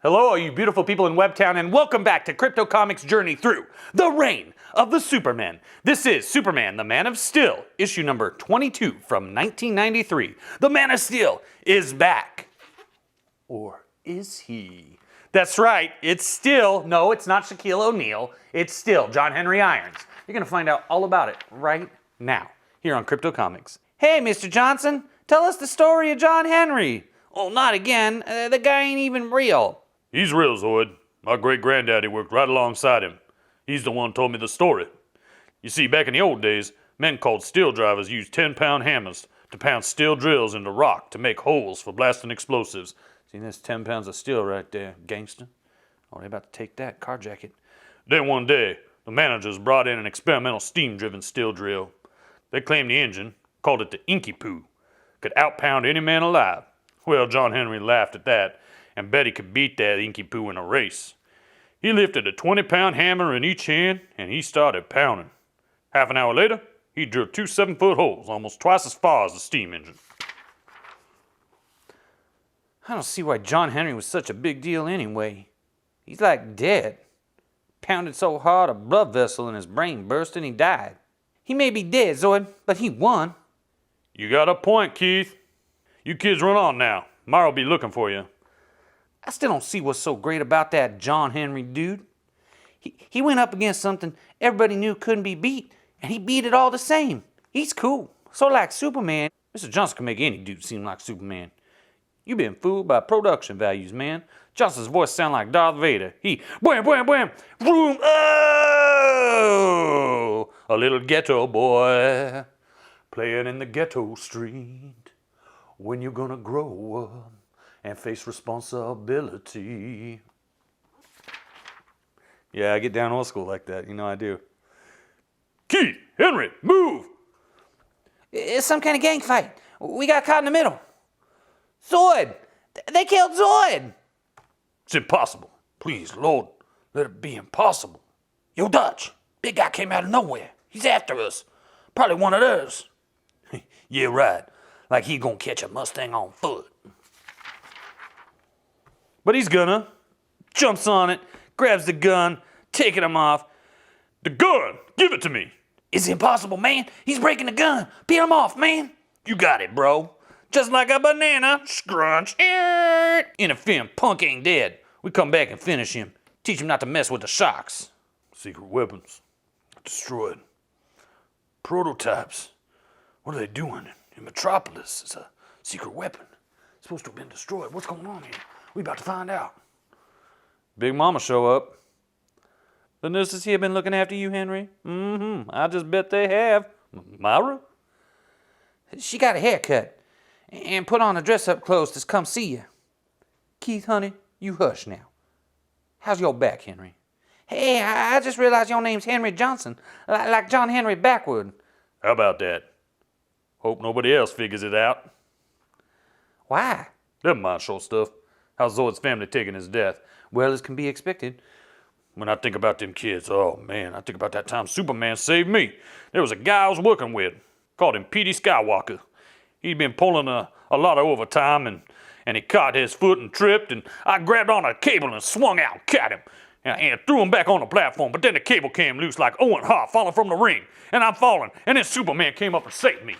Hello, all you beautiful people in Webtown, and welcome back to Crypto Comics' journey through the reign of the Supermen. This is Superman, the Man of Steel, issue number 22 from 1993. The Man of Steel is back. Or is he? That's right, it's still, no, it's not Shaquille O'Neal, it's still John Henry Irons. You're going to find out all about it right now, here on Crypto Comics. Hey, Mr. Johnson, tell us the story of John Henry. Oh, not again, the guy ain't even real. He's real, Zoid. My great-granddaddy worked right alongside him. He's the one who told me the story. You see, back in the old days, men called steel drivers used 10-pound hammers to pound steel drills into rock to make holes for blasting explosives. See, that's 10 pounds of steel right there, gangster. Oh, they're about to take that, carjack it. Then one day, the managers brought in an experimental steam-driven steel drill. They claimed the engine, called it the Inky Poo, could outpound any man alive. Well, John Henry laughed at that, and bet he could beat that Inky Poo in a race. He lifted a 20-pound hammer in each hand, and he started pounding. Half an hour later, he drilled 2 7-foot holes, almost twice as far as the steam engine. I don't see why John Henry was such a big deal anyway. He's like dead. Pounded so hard a blood vessel in his brain burst and he died. He may be dead, Zoid, but he won. You got a point, Keith. You kids run on now. Mara will be looking for you. I still don't see what's so great about that John Henry dude. He went up against something everybody knew couldn't be beat, and he beat it all the same. He's cool. So like Superman, Mr. Johnson can make any dude seem like Superman. You've been fooled by production values, man. Johnson's voice sound like Darth Vader. He, wham, wham, wham, vroom, oh! A little ghetto boy, playing in the ghetto street. When you're gonna grow up and face responsibility. Yeah, I get down old school like that. You know I do. Keith, Henry, move! It's some kind of gang fight. We got caught in the middle. Zoid! They killed Zoid! It's impossible. Please, Lord, let it be impossible. Yo, Dutch, big guy came out of nowhere. He's after us. Probably one of theirs. Yeah, right. Like he gonna catch a Mustang on foot. But he's gonna. Jumps on it, grabs the gun, taking him off. The gun! Give it to me! It's impossible, man. He's breaking the gun. Peel him off, man. You got it, bro. Just like a banana. Scrunch. Interfering, punk ain't dead. We come back and finish him. Teach him not to mess with the shocks. Secret weapons. Destroyed. Prototypes. What are they doing? In Metropolis, it's a secret weapon. It's supposed to have been destroyed. What's going on here? We about to find out. Big Mama show up. The nurses here been looking after you, Henry? I just bet they have. Myra? She got a haircut and put on a dress-up clothes to come see you. Keith, honey, you hush now. How's your back, Henry? Hey, I just realized your name's Henry Johnson, like John Henry backward. How about that? Hope nobody else figures it out. Why? Never mind short stuff. How's Zoid's family taking his death? Well, as can be expected. When I think about them kids, oh man, I think about that time Superman saved me. There was a guy I was working with, called him Petey Skywalker. He'd been pulling a lot of overtime and he caught his foot and tripped, and I grabbed on a cable and swung out and caught him. And threw him back on the platform, but then the cable came loose like Owen Hart falling from the ring. And I'm falling, and then Superman came up and saved me.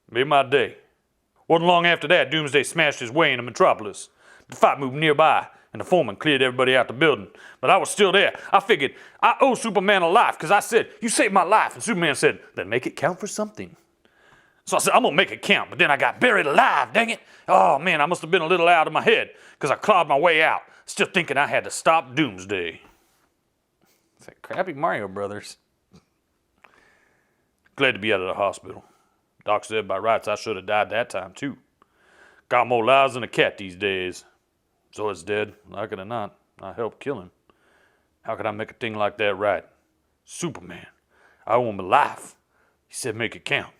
Made my day. Wasn't long after that, Doomsday smashed his way into Metropolis. The fight moved nearby, and the foreman cleared everybody out the building. But I was still there. I figured I owe Superman a life, because I said, you saved my life. And Superman said, then make it count for something. So I said, I'm going to make it count. But then I got buried alive, dang it. Oh, man, I must have been a little out of my head, because I clawed my way out, still thinking I had to stop Doomsday. It's like crappy Mario Brothers. Glad to be out of the hospital. Doc said by rights I should have died that time too. Got more lives than a cat these days. So it's dead, like it or not. I helped kill him. How could I make a thing like that right? Superman. I owe him a life. He said make it count.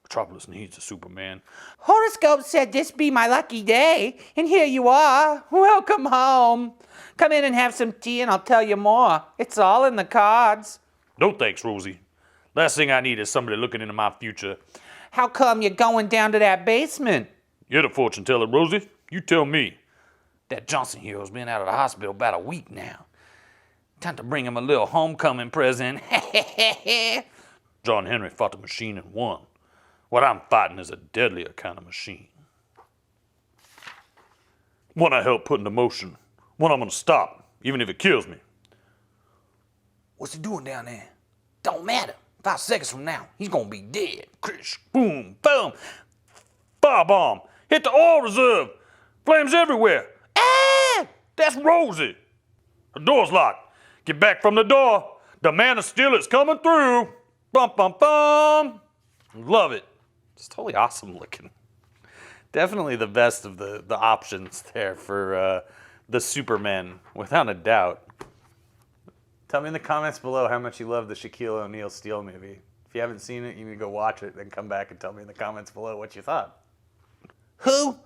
Metropolis needs a Superman. Horoscope said this be my lucky day, and here you are. Welcome home. Come in and have some tea and I'll tell you more. It's all in the cards. No thanks, Rosie. Last thing I need is somebody looking into my future. How come you're going down to that basement? You're the fortune teller, Rosie. You tell me. That Johnson hero's been out of the hospital about a week now. Time to bring him a little homecoming present. John Henry fought the machine and won. What I'm fighting is a deadlier kind of machine. One I help put into motion. One I'm gonna stop, even if it kills me. What's he doing down there? Don't matter. 5 seconds from now, he's gonna be dead. Krish, boom, boom. Firebomb! Hit the oil reserve! Flames everywhere! Ah! That's Rosie! The door's locked. Get back from the door. The man of steel is coming through. Bum, bum, bum. Love it. It's totally awesome looking. Definitely the best of the options there for the Supermen, without a doubt. Tell me in the comments below how much you love the Shaquille O'Neal Steel movie. If you haven't seen it, you need to go watch it, then come back and tell me in the comments below what you thought. Who?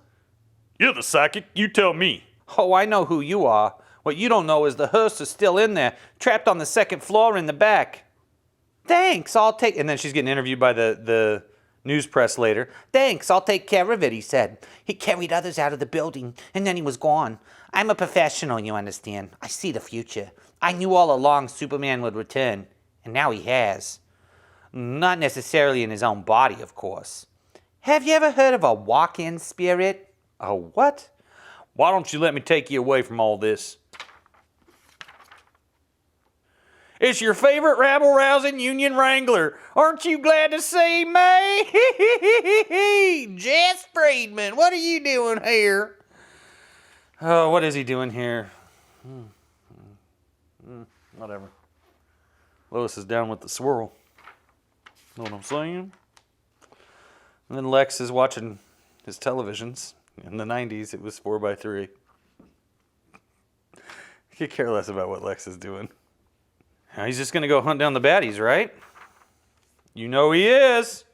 You're the psychic. You tell me. Oh, I know who you are. What you don't know is the hearse is still in there, trapped on the 2nd floor in the back. Thanks, I'll take... And then she's getting interviewed by the news press later. Thanks, I'll take care of it, he said. He carried others out of the building, and then he was gone. I'm a professional, you understand. I see the future. I knew all along Superman would return, and now he has. Not necessarily in his own body, of course. Have you ever heard of a walk-in spirit? A what? Why don't you let me take you away from all this? It's your favorite rabble-rousing Union Wrangler. Aren't you glad to see me? Jess Friedman, what are you doing here? Oh, what is he doing here? Whatever. Lois is down with the swirl. Know what I'm saying? And then Lex is watching his televisions. In the 90s, it was 4x3. I could care less about what Lex is doing. Now he's just going to go hunt down the baddies, right? You know he is.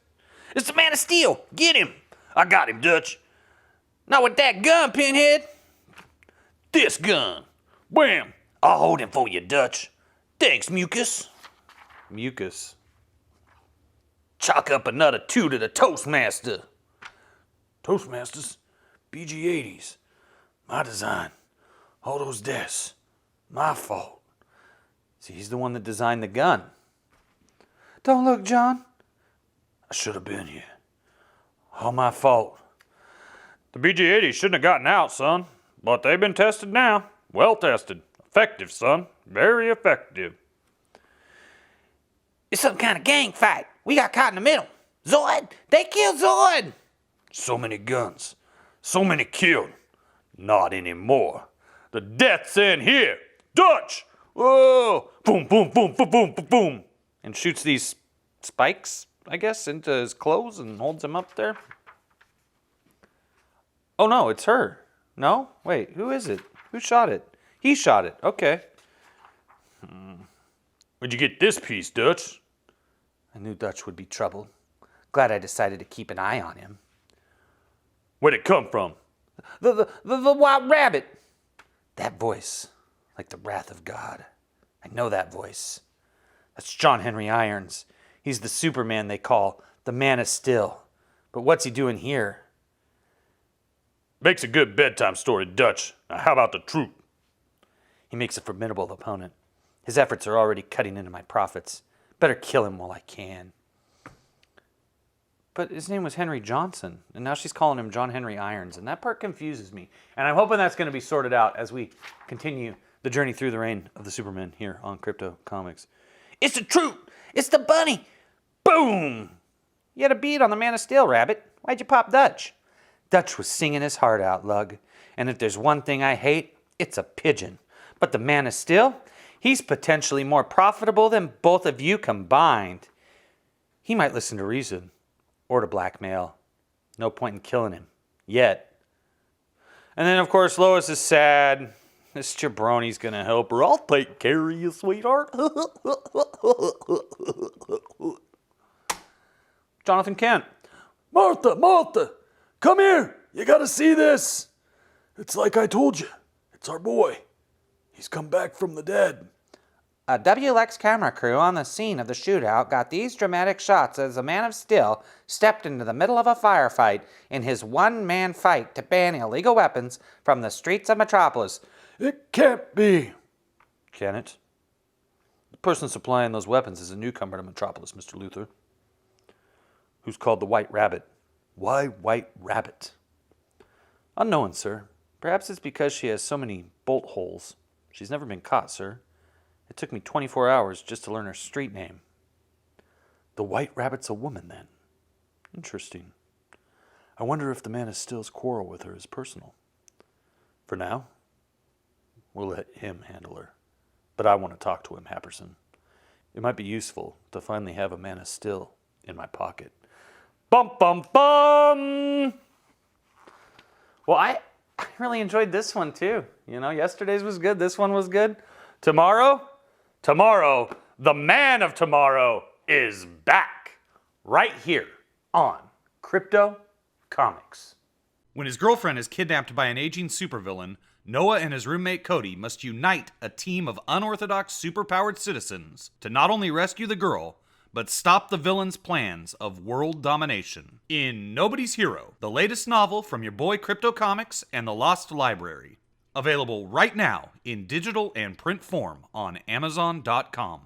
It's the Man of Steel. Get him. I got him, Dutch. Not with that gun, Pinhead. This gun. Wham! I'll hold him for you, Dutch. Thanks, Mucus. Mucus. Chalk up another 2 to the Toastmaster. Toastmasters, BG-80s, my design, all those deaths, my fault. See, he's the one that designed the gun. Don't look, John. I should have been here. All my fault. The BG-80s shouldn't have gotten out, son, but they've been tested now. Well tested. Effective, son. Very effective. It's some kind of gang fight. We got caught in the middle. Zord! They killed Zord! So many guns. So many killed. Not anymore. The death's in here. Dutch! Whoa! Boom, boom, boom, boom, boom, boom, boom. And shoots these spikes, I guess, into his clothes and holds him up there. Oh, no, it's her. No? Wait, who is it? Who shot it? He shot it. Okay. Where'd you get this piece, Dutch? I knew Dutch would be trouble. Glad I decided to keep an eye on him. Where'd it come from? The White Rabbit. That voice, like the wrath of God. I know that voice. That's John Henry Irons. He's the Superman they call the Man of Steel. But what's he doing here? Makes a good bedtime story, Dutch. Now how about the truth? He makes a formidable opponent. His efforts are already cutting into my profits. Better kill him while I can. But his name was Henry Johnson, and now she's calling him John Henry Irons, and that part confuses me. And I'm hoping that's going to be sorted out as we continue the journey through the reign of the Supermen here on Crypto Comics. It's the truth! It's the bunny! Boom! You had a beat on the Man of Steel, Rabbit. Why'd you pop Dutch? Dutch was singing his heart out, Lug. And if there's one thing I hate, it's a pigeon. But the Man of Steel, he's potentially more profitable than both of you combined. He might listen to reason or to blackmail. No point in killing him. Yet. And then, of course, Lois is sad. This jabroni's gonna help her. I'll take care of you, sweetheart. Jonathan Kent. Martha, come here. You gotta see this. It's like I told you. It's our boy. He's come back from the dead. A WLX camera crew on the scene of the shootout got these dramatic shots as the Man of Steel stepped into the middle of a firefight in his one-man fight to ban illegal weapons from the streets of Metropolis. It can't be. Can it? The person supplying those weapons is a newcomer to Metropolis, Mr. Luther, who's called the White Rabbit. Why White Rabbit? Unknown, sir. Perhaps it's because she has so many bolt holes. She's never been caught, sir. It took me 24 hours just to learn her street name. The White Rabbit's a woman, then. Interesting. I wonder if the Man of Steel's quarrel with her is personal. For now, we'll let him handle her. But I want to talk to him, Happerson. It might be useful to finally have a Man of Steel in my pocket. Bum, bum, bum! Well, I really enjoyed this one, too. You know, yesterday's was good. This one was good. Tomorrow, the Man of Tomorrow is back. Right here on Crypto Comics. When his girlfriend is kidnapped by an aging supervillain, Noah and his roommate Cody must unite a team of unorthodox superpowered citizens to not only rescue the girl, but stop the villain's plans of world domination. In Nobody's Hero, the latest novel from your boy Crypto Comics and the Lost Library. Available right now in digital and print form on Amazon.com.